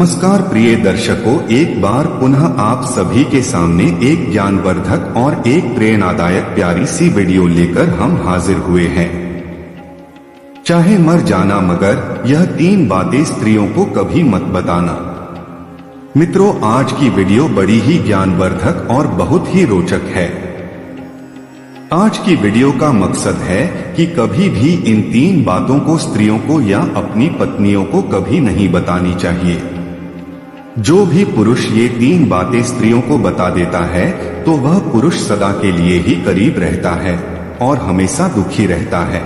नमस्कार प्रिय दर्शकों, एक बार पुनः आप सभी के सामने एक ज्ञानवर्धक और एक प्रेरणादायक प्यारी सी वीडियो लेकर हम हाजिर हुए हैं। चाहे मर जाना मगर यह 3 बातें स्त्रियों को कभी मत बताना। मित्रों, आज की वीडियो बड़ी ही ज्ञानवर्धक और बहुत ही रोचक है। आज की वीडियो का मकसद है कि कभी भी इन 3 बातों को स्त्रियों को या अपनी पत्नियों को कभी नहीं बतानी चाहिए। जो भी पुरुष ये 3 बातें स्त्रियों को बता देता है तो वह पुरुष सदा के लिए ही करीब रहता है और हमेशा दुखी रहता है।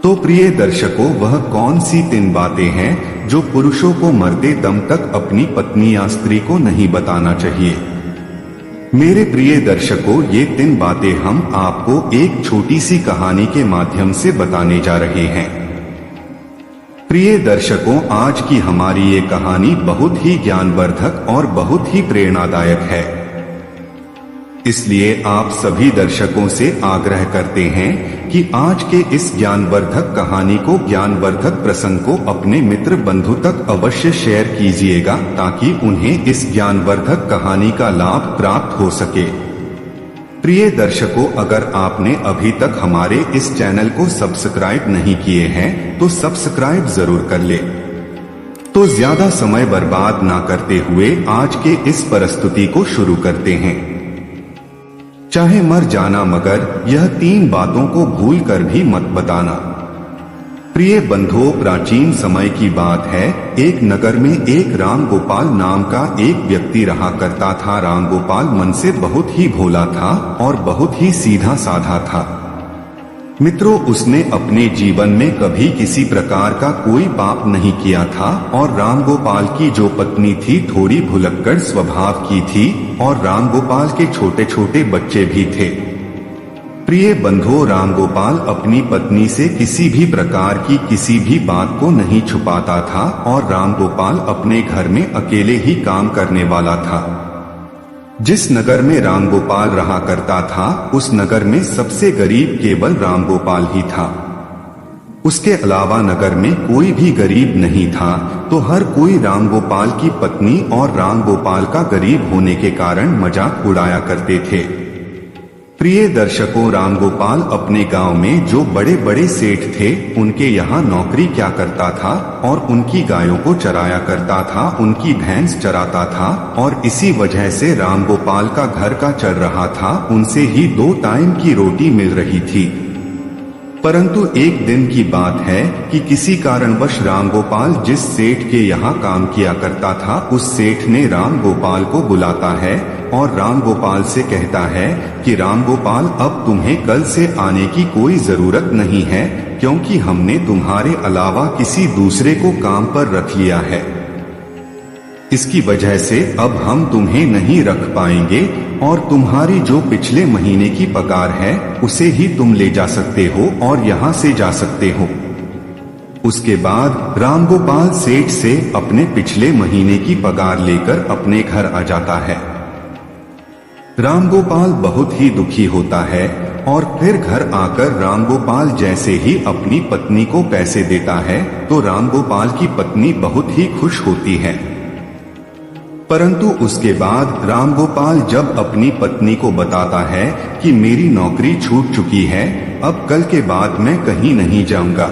तो प्रिय दर्शकों, वह कौन सी 3 बातें हैं जो पुरुषों को मरते दम तक अपनी पत्नी या स्त्री को नहीं बताना चाहिए? मेरे प्रिय दर्शकों, ये 3 बातें हम आपको एक छोटी सी कहानी के माध्यम से बताने जा रहे हैं। प्रिय दर्शकों, आज की हमारी ये कहानी बहुत ही ज्ञानवर्धक और बहुत ही प्रेरणादायक है। इसलिए आप सभी दर्शकों से आग्रह करते हैं कि आज के इस ज्ञानवर्धक कहानी को, ज्ञानवर्धक प्रसंग को अपने मित्र बंधु तक अवश्य शेयर कीजिएगा ताकि उन्हें इस ज्ञानवर्धक कहानी का लाभ प्राप्त हो सके। प्रिय दर्शकों, अगर आपने अभी तक हमारे इस चैनल को सब्सक्राइब नहीं किए हैं तो सब्सक्राइब जरूर कर ले। तो ज्यादा समय बर्बाद ना करते हुए आज के इस प्रस्तुति को शुरू करते हैं। चाहे मर जाना मगर यह 3 बातों को भूल कर भी मत बताना। प्रिय बंधुओं, प्राचीन समय की बात है। एक नगर में एक राम गोपाल नाम का एक व्यक्ति रहा करता था। राम गोपाल मन से बहुत ही भोला था और बहुत ही सीधा साधा था। मित्रों, उसने अपने जीवन में कभी किसी प्रकार का कोई पाप नहीं किया था और राम गोपाल की जो पत्नी थी थोड़ी भुलक्कड़ स्वभाव की थी और राम गोपाल के छोटे छोटे बच्चे भी थे। प्रिय बंधुओं, राम गोपाल अपनी पत्नी से किसी भी प्रकार की किसी भी बात को नहीं छुपाता था और राम गोपाल अपने घर में अकेले ही काम करने वाला था। जिस नगर में राम गोपाल रहा करता था उस नगर में सबसे गरीब केवल राम गोपाल ही था। उसके अलावा नगर में कोई भी गरीब नहीं था। तो हर कोई राम गोपाल की पत्नी और राम गोपाल का गरीब होने के कारण मजाक उड़ाया करते थे। प्रिय दर्शकों, राम गोपाल अपने गांव में जो बड़े बड़े सेठ थे उनके यहाँ नौकरी क्या करता था और उनकी गायों को चराया करता था, उनकी भैंस चराता था और इसी वजह से राम गोपाल का घर का चल रहा था। उनसे ही 2 टाइम की रोटी मिल रही थी। परंतु एक दिन की बात है कि किसी कारणवश राम गोपाल जिस सेठ के यहाँ काम किया करता था उस सेठ ने राम गोपाल को बुलाता है और राम गोपाल से कहता है कि राम गोपाल, अब तुम्हें कल से आने की कोई जरूरत नहीं है क्योंकि हमने तुम्हारे अलावा किसी दूसरे को काम पर रख लिया है। इसकी वजह से अब हम तुम्हें नहीं रख पाएंगे और तुम्हारी जो पिछले महीने की पगार है उसे ही तुम ले जा सकते हो और यहाँ से जा सकते हो। उसके बाद राम गोपाल सेठ से अपने पिछले महीने की पगार लेकर अपने घर आ जाता है। राम गोपाल बहुत ही दुखी होता है और फिर घर आकर राम गोपाल जैसे ही अपनी पत्नी को पैसे देता है तो राम गोपाल की पत्नी बहुत ही खुश होती है। परंतु उसके बाद राम गोपाल जब अपनी पत्नी को बताता है कि मेरी नौकरी छूट चुकी है, अब कल के बाद मैं कहीं नहीं जाऊंगा।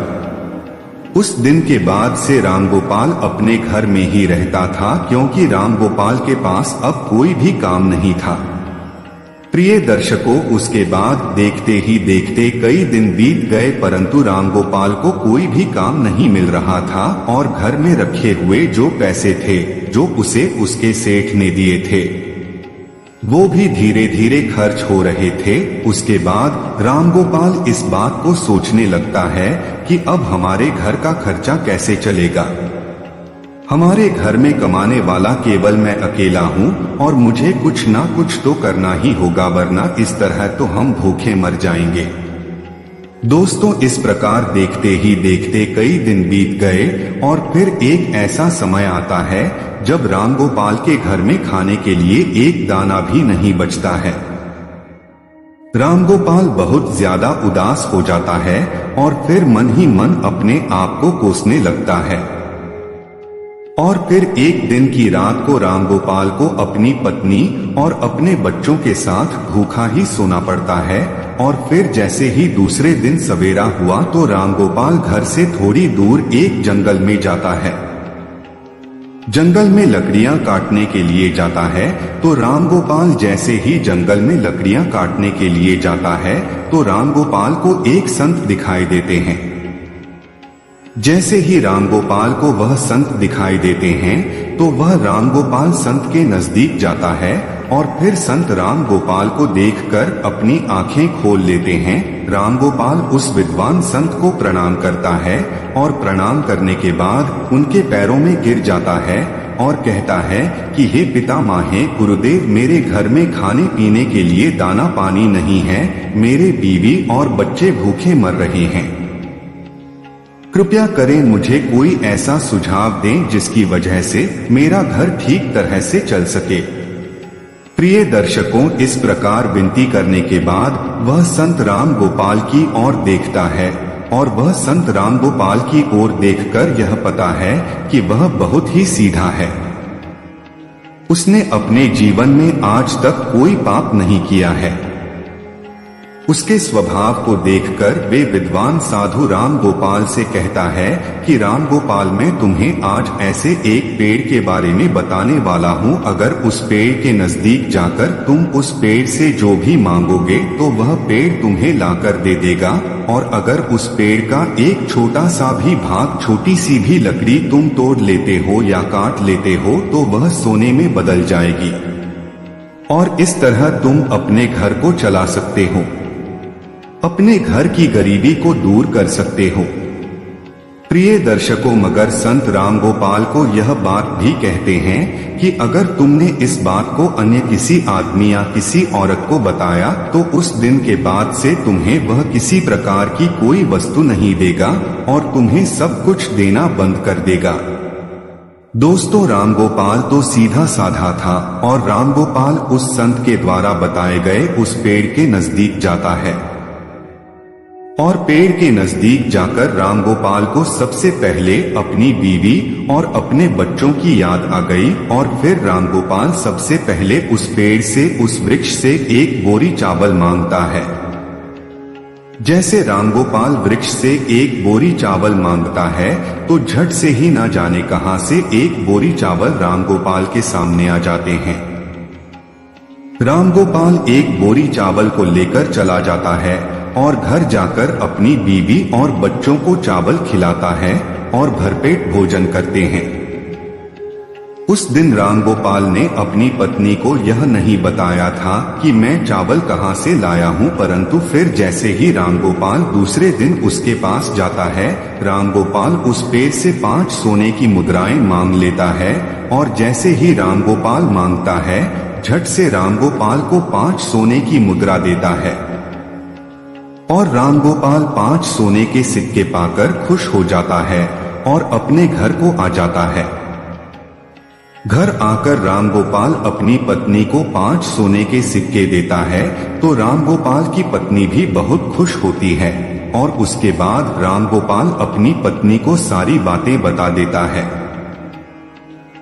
उस दिन के बाद से राम गोपाल अपने घर में ही रहता था क्योंकि राम गोपाल के पास अब कोई भी काम नहीं था। प्रिय दर्शकों, उसके बाद देखते ही देखते कई दिन बीत गए परंतु राम गोपाल को कोई भी काम नहीं मिल रहा था और घर में रखे हुए जो पैसे थे जो उसे उसके सेठ ने दिए थे वो भी धीरे धीरे खर्च हो रहे थे। उसके बाद राम गोपाल इस बात को सोचने लगता है कि अब हमारे घर का खर्चा कैसे चलेगा। हमारे घर में कमाने वाला केवल मैं अकेला हूँ और मुझे कुछ ना कुछ तो करना ही होगा, वरना इस तरह तो हम भूखे मर जाएंगे। दोस्तों, इस प्रकार देखते ही देखते कई दिन बीत गए और फिर एक ऐसा समय आता है जब राम गोपाल के घर में खाने के लिए एक दाना भी नहीं बचता है। राम गोपाल बहुत ज्यादा उदास हो जाता है और फिर मन ही मन अपने आप को कोसने लगता है। और फिर एक दिन की रात को राम गोपाल को अपनी पत्नी और अपने बच्चों के साथ भूखा ही सोना पड़ता है। और फिर जैसे ही दूसरे दिन सवेरा हुआ तो राम गोपाल घर से थोड़ी दूर एक जंगल में जाता है। जंगल में लकड़ियां काटने के लिए जाता है। तो राम गोपाल जैसे ही जंगल में लकड़ियां काटने के लिए जाता है तो राम गोपाल को एक संत दिखाई देते हैं। जैसे ही राम गोपाल को वह संत दिखाई देते हैं तो वह राम गोपाल संत के नजदीक जाता है और फिर संत राम गोपाल को देखकर अपनी आंखें खोल लेते हैं। राम गोपाल उस विद्वान संत को प्रणाम करता है और प्रणाम करने के बाद उनके पैरों में गिर जाता है और कहता है कि हे पितामहे गुरुदेव, मेरे घर में खाने पीने के लिए दाना पानी नहीं है, मेरे बीवी और बच्चे भूखे मर रहे हैं। कृपया करें मुझे कोई ऐसा सुझाव दें जिसकी वजह से मेरा घर ठीक तरह से चल सके। प्रिय दर्शकों, इस प्रकार विनती करने के बाद वह संत राम गोपाल की ओर देखता है और वह संत राम गोपाल की ओर देखकर यह पता है कि वह बहुत ही सीधा है। उसने अपने जीवन में आज तक कोई पाप नहीं किया है। उसके स्वभाव को देखकर वे विद्वान साधु राम गोपाल से कहता है कि राम गोपाल, मैं तुम्हें आज ऐसे एक पेड़ के बारे में बताने वाला हूँ। अगर उस पेड़ के नजदीक जाकर तुम उस पेड़ से जो भी मांगोगे तो वह पेड़ तुम्हें लाकर दे देगा, और अगर उस पेड़ का एक छोटा सा भी भाग, छोटी सी भी लकड़ी तुम तोड़ लेते हो या काट लेते हो तो वह सोने में बदल जाएगी, और इस तरह तुम अपने घर को चला सकते हो, अपने घर की गरीबी को दूर कर सकते हो। प्रिय दर्शकों, मगर संत राम गोपाल को यह बात भी कहते हैं कि अगर तुमने इस बात को अन्य किसी आदमी या किसी औरत को बताया तो उस दिन के बाद से तुम्हें वह किसी प्रकार की कोई वस्तु नहीं देगा और तुम्हें सब कुछ देना बंद कर देगा। दोस्तों, राम गोपाल तो सीधा साधा था और राम गोपाल उस संत के द्वारा बताए गए उस पेड़ के नजदीक जाता है और पेड़ के नजदीक जाकर राम गोपाल को सबसे पहले अपनी बीवी और अपने बच्चों की याद आ गई। और फिर राम गोपाल सबसे पहले उस पेड़ से, उस वृक्ष से एक बोरी चावल मांगता है। जैसे राम गोपाल वृक्ष से एक बोरी चावल मांगता है तो झट से ही न जाने कहां से एक बोरी चावल राम गोपाल के सामने आ जाते हैं। राम गोपाल एक बोरी चावल को लेकर चला जाता है और घर जाकर अपनी बीवी और बच्चों को चावल खिलाता है और भरपेट भोजन करते हैं। उस दिन राम गोपाल ने अपनी पत्नी को यह नहीं बताया था कि मैं चावल कहां से लाया हूं, परंतु फिर जैसे ही राम गोपाल दूसरे दिन उसके पास जाता है, राम गोपाल उस पेड़ से 5 सोने की मुद्राएं मांग लेता है। और जैसे ही राम गोपाल मांगता है, झट से राम गोपाल को 5 सोने की मुद्रा देता है और राम गोपाल 5 सोने के सिक्के पाकर खुश हो जाता है और अपने घर को आ जाता है। घर आकर राम गोपाल अपनी पत्नी को 5 सोने के सिक्के देता है तो राम गोपाल की पत्नी भी बहुत खुश होती है और उसके बाद राम गोपाल अपनी पत्नी को सारी बातें बता देता है,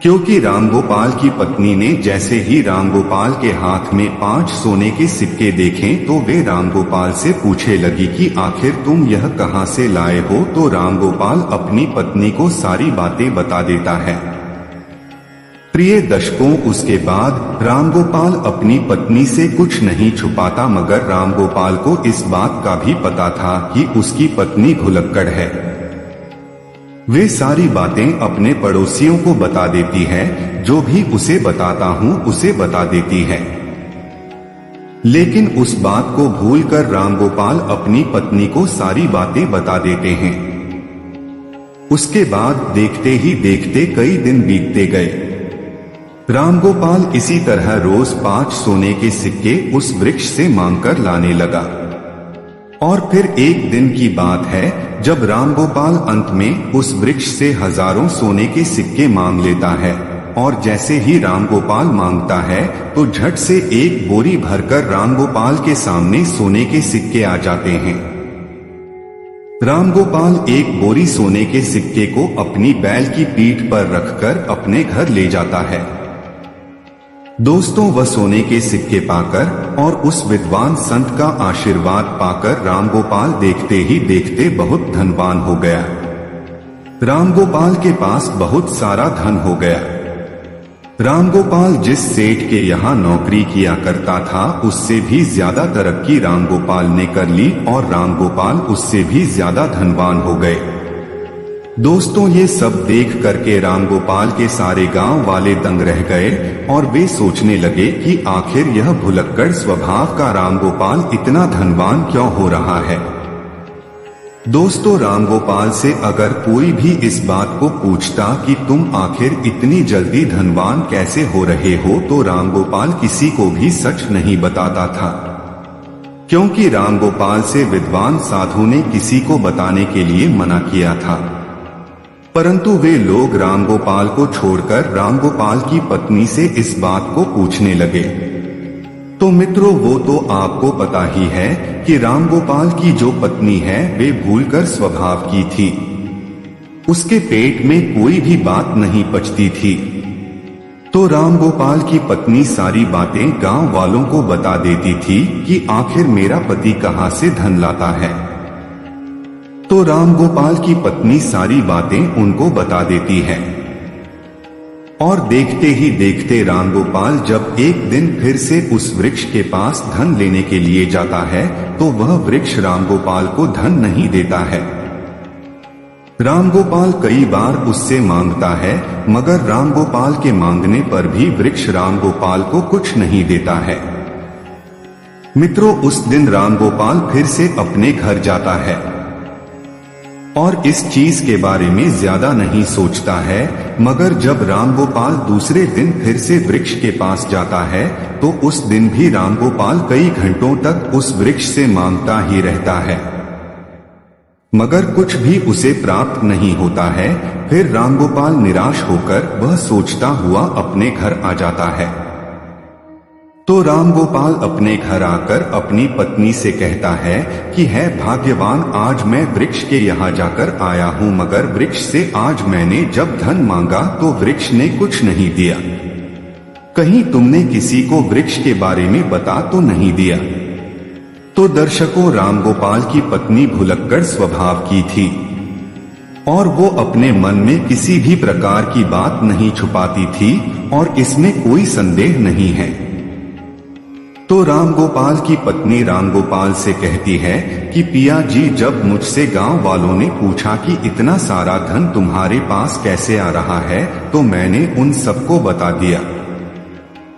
क्योंकि राम गोपाल की पत्नी ने जैसे ही राम गोपाल के हाथ में 5 सोने के सिक्के देखे तो वे राम गोपाल से पूछे लगी कि आखिर तुम यह कहां से लाए हो। तो राम गोपाल अपनी पत्नी को सारी बातें बता देता है। प्रिय दर्शकों, उसके बाद राम गोपाल अपनी पत्नी से कुछ नहीं छुपाता, मगर राम गोपाल को इस बात का भी पता था कि उसकी पत्नी घुलक्कड़ है। वे सारी बातें अपने पड़ोसियों को बता देती है, जो भी उसे बताता हूँ उसे बता देती है। लेकिन उस बात को भूलकर राम गोपाल अपनी पत्नी को सारी बातें बता देते हैं। उसके बाद देखते ही देखते कई दिन बीतते गए। राम गोपाल इसी तरह रोज 5 सोने के सिक्के उस वृक्ष से मांगकर लाने लगा। और फिर एक दिन की बात है जब राम गोपाल अंत में उस वृक्ष से हजारों सोने के सिक्के मांग लेता है, और जैसे ही राम गोपाल मांगता है तो झट से एक बोरी भरकर राम गोपाल के सामने सोने के सिक्के आ जाते हैं। रामगोपाल एक बोरी सोने के सिक्के को अपनी बैल की पीठ पर रखकर अपने घर ले जाता है। दोस्तों, वह सोने के सिक्के पाकर और उस विद्वान संत का आशीर्वाद पाकर रामगोपाल देखते ही देखते बहुत धनवान हो गया। रामगोपाल के पास बहुत सारा धन हो गया। रामगोपाल जिस सेठ के यहाँ नौकरी किया करता था उससे भी ज्यादा तरक्की रामगोपाल ने कर ली और रामगोपाल उससे भी ज्यादा धनवान हो गए। दोस्तों, ये सब देख करके रामगोपाल के सारे गांव वाले दंग रह गए और वे सोचने लगे कि आखिर यह भुलक्कड़ स्वभाव का रामगोपाल इतना धनवान क्यों हो रहा है। दोस्तों, रामगोपाल से अगर कोई भी इस बात को पूछता कि तुम आखिर इतनी जल्दी धनवान कैसे हो रहे हो, तो रामगोपाल किसी को भी सच नहीं बताता था, क्योंकि रामगोपाल से विद्वान साधु ने किसी को बताने के लिए मना किया था। परंतु वे लोग रामगोपाल को छोड़कर रामगोपाल की पत्नी से इस बात को पूछने लगे। तो मित्रों, वो तो आपको पता ही है कि रामगोपाल की जो पत्नी है वे भूलकर स्वभाव की थी। उसके पेट में कोई भी बात नहीं पचती थी। तो रामगोपाल की पत्नी सारी बातें गांव वालों को बता देती थी कि आखिर मेरा पति कहां से धन लाता है। तो रामगोपाल की पत्नी सारी बातें उनको बता देती है। और देखते ही देखते रामगोपाल जब एक दिन फिर से उस वृक्ष के पास धन लेने के लिए जाता है तो वह वृक्ष रामगोपाल को धन नहीं देता है। रामगोपाल कई बार उससे मांगता है, मगर रामगोपाल के मांगने पर भी वृक्ष रामगोपाल को कुछ नहीं देता है। मित्रों, उस दिन रामगोपाल फिर से अपने घर जाता है और इस चीज के बारे में ज्यादा नहीं सोचता है, मगर जब रामगोपाल दूसरे दिन फिर से वृक्ष के पास जाता है तो उस दिन भी रामगोपाल कई घंटों तक उस वृक्ष से मांगता ही रहता है, मगर कुछ भी उसे प्राप्त नहीं होता है। फिर रामगोपाल निराश होकर वह सोचता हुआ अपने घर आ जाता है। तो रामगोपाल अपने घर आकर अपनी पत्नी से कहता है कि है भाग्यवान, आज मैं वृक्ष के यहाँ जाकर आया हूँ, मगर वृक्ष से आज मैंने जब धन मांगा तो वृक्ष ने कुछ नहीं दिया। कहीं तुमने किसी को वृक्ष के बारे में बता तो नहीं दिया। तो दर्शकों, रामगोपाल की पत्नी भुलक्कड़ स्वभाव की थी और वो अपने मन में किसी भी प्रकार की बात नहीं छुपाती थी और इसमें कोई संदेह नहीं है। तो रामगोपाल की पत्नी रामगोपाल से कहती है कि पिया जी, जब मुझसे गांव वालों ने पूछा कि इतना सारा धन तुम्हारे पास कैसे आ रहा है तो मैंने उन सबको बता दिया।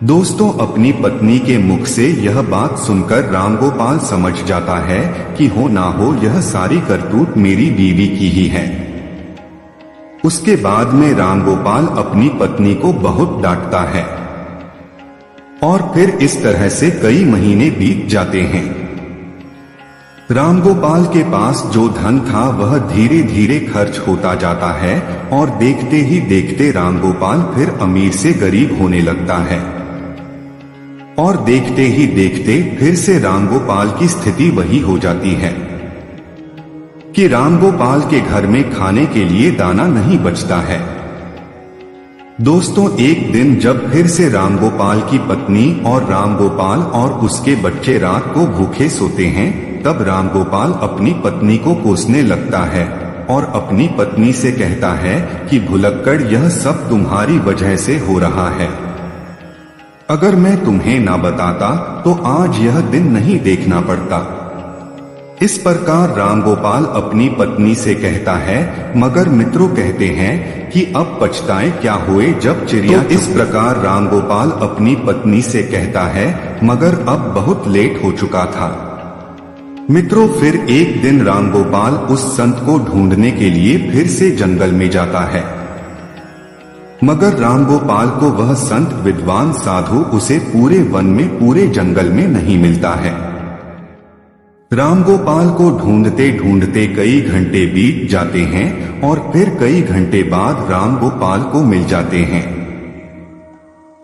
दोस्तों, अपनी पत्नी के मुख से यह बात सुनकर रामगोपाल समझ जाता है कि हो ना हो यह सारी करतूत मेरी बीवी की ही है। उसके बाद में रामगोपाल अपनी पत्नी को बहुत डांटता है और फिर इस तरह से कई महीने बीत जाते हैं। रामगोपाल के पास जो धन था वह धीरे धीरे खर्च होता जाता है और देखते ही देखते रामगोपाल फिर अमीर से गरीब होने लगता है और देखते ही देखते फिर से रामगोपाल की स्थिति वही हो जाती है कि रामगोपाल के घर में खाने के लिए दाना नहीं बचता है। दोस्तों, एक दिन जब फिर से रामगोपाल की पत्नी और रामगोपाल और उसके बच्चे रात को भूखे सोते हैं, तब रामगोपाल अपनी पत्नी को कोसने लगता है और अपनी पत्नी से कहता है कि भुलक्कड़, यह सब तुम्हारी वजह से हो रहा है। अगर मैं तुम्हें ना बताता तो आज यह दिन नहीं देखना पड़ता। इस प्रकार रामगोपाल अपनी पत्नी से कहता है, मगर मित्रों कहते हैं कि अब पछताए क्या हुए जब चिड़िया। तो इस प्रकार रामगोपाल अपनी पत्नी से कहता है, मगर अब बहुत लेट हो चुका था। मित्रों, फिर एक दिन रामगोपाल उस संत को ढूंढने के लिए फिर से जंगल में जाता है, मगर रामगोपाल को वह संत विद्वान साधु उसे पूरे वन में पूरे जंगल में नहीं मिलता है। रामगोपाल को ढूंढते ढूंढते कई घंटे बीत जाते हैं और फिर कई घंटे बाद रामगोपाल को मिल जाते हैं।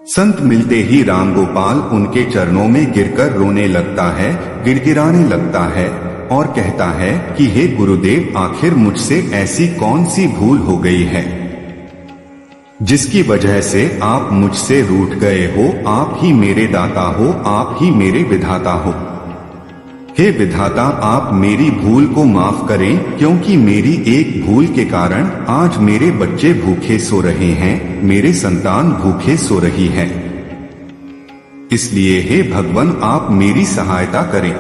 संत मिलते ही रामगोपाल उनके चरणों में गिरकर रोने लगता है, गिड़गिड़ाने लगता है और कहता है कि हे गुरुदेव, आखिर मुझसे ऐसी कौन सी भूल हो गई है जिसकी वजह से आप मुझसे रूठ गए हो। आप ही मेरे दाता हो, आप ही मेरे विधाता हो। हे विधाता, आप मेरी भूल को माफ करें, क्योंकि मेरी एक भूल के कारण आज मेरे बच्चे भूखे सो रहे हैं, मेरे संतान भूखे सो रही है। इसलिए हे भगवान, आप मेरी सहायता करें।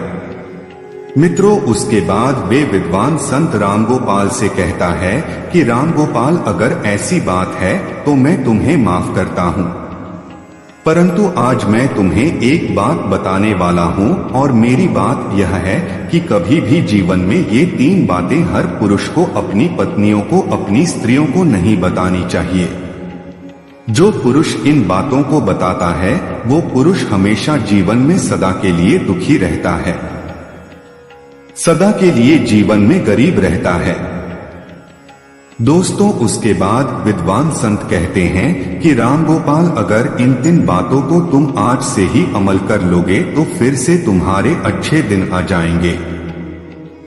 मित्रों, उसके बाद वे विद्वान संत रामगोपाल से कहता है कि रामगोपाल, अगर ऐसी बात है तो मैं तुम्हें माफ करता हूँ, परंतु आज मैं तुम्हें एक बात बताने वाला हूँ, और मेरी बात यह है कि कभी भी जीवन में ये 3 बातें हर पुरुष को अपनी पत्नियों को, अपनी स्त्रियों को नहीं बतानी चाहिए। जो पुरुष इन बातों को बताता है वो पुरुष हमेशा जीवन में सदा के लिए दुखी रहता है, सदा के लिए जीवन में गरीब रहता है। दोस्तों, उसके बाद विद्वान संत कहते हैं कि रामगोपाल, अगर इन 3 बातों को तुम आज से ही अमल कर लोगे तो फिर से तुम्हारे अच्छे दिन आ जाएंगे।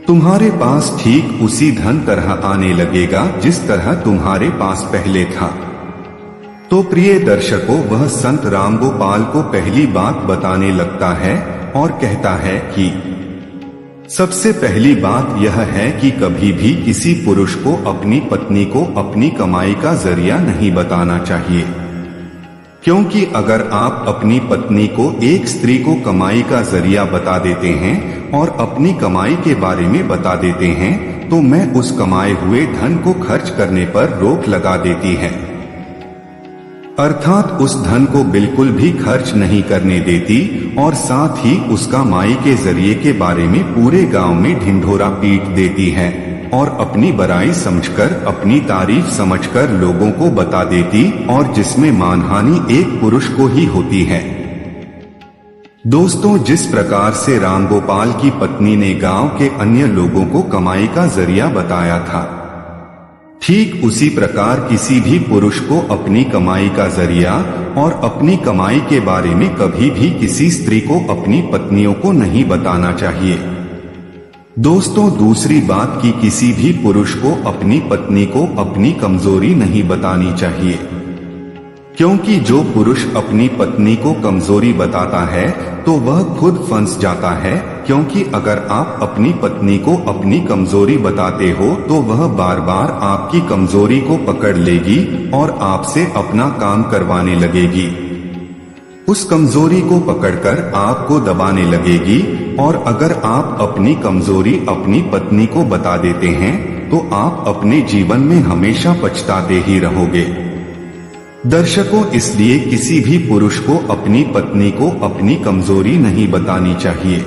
तुम्हारे पास ठीक उसी धन तरह आने लगेगा जिस तरह तुम्हारे पास पहले था। तो प्रिय दर्शकों, वह संत रामगोपाल को पहली बात बताने लगता है और कहता है कि सबसे पहली बात यह है कि कभी भी किसी पुरुष को अपनी पत्नी को अपनी कमाई का जरिया नहीं बताना चाहिए, क्योंकि अगर आप अपनी पत्नी को, एक स्त्री को कमाई का जरिया बता देते हैं और अपनी कमाई के बारे में बता देते हैं, तो मैं उस कमाए हुए धन को खर्च करने पर रोक लगा देती है, अर्थात उस धन को बिल्कुल भी खर्च नहीं करने देती, और साथ ही उसका माई के जरिए के बारे में पूरे गांव में ढिंढोरा पीट देती है और अपनी बड़ाई समझकर, अपनी तारीफ समझकर लोगों को बता देती, और जिसमें मानहानि एक पुरुष को ही होती है। दोस्तों, जिस प्रकार से रामगोपाल की पत्नी ने गांव के अन्य लोगों को कमाई का जरिया बताया था, ठीक उसी प्रकार किसी भी पुरुष को अपनी कमाई का जरिया और अपनी कमाई के बारे में कभी भी किसी स्त्री को, अपनी पत्नियों को नहीं बताना चाहिए। दोस्तों, दूसरी बात कि किसी भी पुरुष को अपनी पत्नी को अपनी कमजोरी नहीं बतानी चाहिए, क्योंकि जो पुरुष अपनी पत्नी को कमजोरी बताता है तो वह खुद फंस जाता है, क्योंकि अगर आप अपनी पत्नी को अपनी कमजोरी बताते हो तो वह बार बार आपकी कमजोरी को पकड़ लेगी और आपसे अपना काम करवाने लगेगी। उस कमजोरी को पकड़कर आपको दबाने लगेगी, और अगर आप अपनी कमजोरी अपनी पत्नी को बता देते हैं तो आप अपने जीवन में हमेशा पछताते ही रहोगे। दर्शकों, इसलिए किसी भी पुरुष को अपनी पत्नी को अपनी कमजोरी नहीं बतानी चाहिए।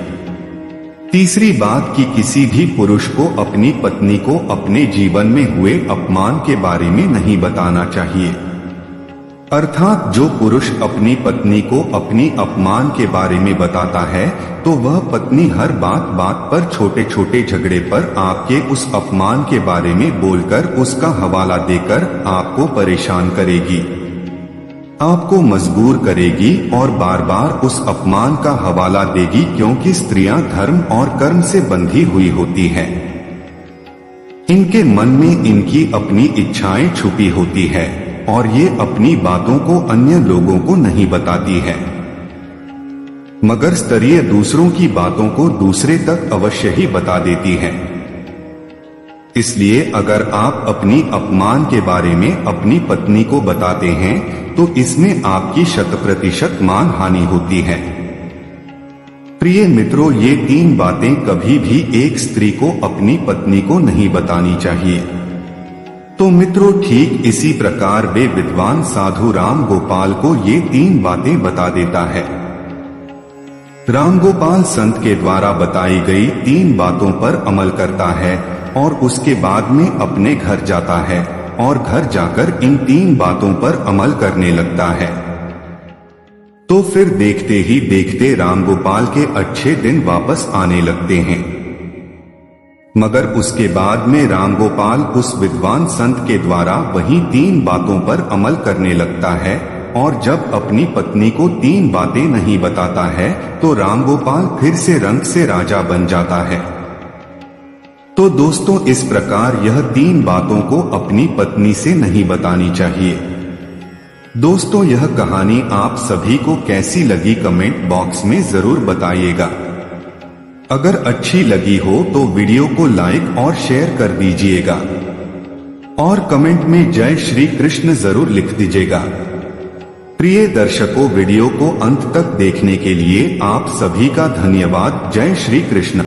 तीसरी बात कि किसी भी पुरुष को अपनी पत्नी को अपने जीवन में हुए अपमान के बारे में नहीं बताना चाहिए, अर्थात जो पुरुष अपनी पत्नी को अपनी अपमान के बारे में बताता है तो वह पत्नी हर बात पर, छोटे छोटे झगड़े पर आपके उस अपमान के बारे में बोलकर, उसका हवाला देकर आपको परेशान करेगी, आपको मजबूर करेगी और बार बार उस अपमान का हवाला देगी, क्योंकि स्त्रियां धर्म और कर्म से बंधी हुई होती हैं। इनके मन में इनकी अपनी इच्छाएं छुपी होती है और ये अपनी बातों को अन्य लोगों को नहीं बताती है, मगर स्त्रियां दूसरों की बातों को दूसरे तक अवश्य ही बता देती है। इसलिए अगर आप अपनी अपमान के बारे में अपनी पत्नी को बताते हैं तो इसमें आपकी 100% मान हानि होती है। प्रिय मित्रों, ये 3 बातें कभी भी एक स्त्री को अपनी पत्नी को नहीं बतानी चाहिए। तो मित्रों, ठीक इसी प्रकार वे विद्वान साधु रामगोपाल को ये 3 बातें बता देता है। रामगोपाल संत के द्वारा बताई गई 3 बातों पर अमल करता है और उसके बाद में अपने घर जाता है और घर जाकर इन 3 बातों पर अमल करने लगता है। तो फिर देखते ही देखते रामगोपाल के अच्छे दिन वापस आने लगते हैं। मगर उसके बाद में रामगोपाल उस विद्वान संत के द्वारा वही 3 बातों पर अमल करने लगता है, और जब अपनी पत्नी को 3 बातें नहीं बताता है तो रामगोपाल फिर से रंग से राजा बन जाता है। तो दोस्तों इस प्रकार यह 3 बातों को अपनी पत्नी से नहीं बतानी चाहिए। दोस्तों यह कहानी आप सभी को कैसी लगी कमेंट बॉक्स में जरूर बताइएगा। अगर अच्छी लगी हो तो वीडियो को लाइक और शेयर कर दीजिएगा और कमेंट में जय श्री कृष्ण जरूर लिख दीजिएगा। प्रिय दर्शकों, वीडियो को अंत तक देखने के लिए आप सभी का धन्यवाद। जय श्री कृष्ण।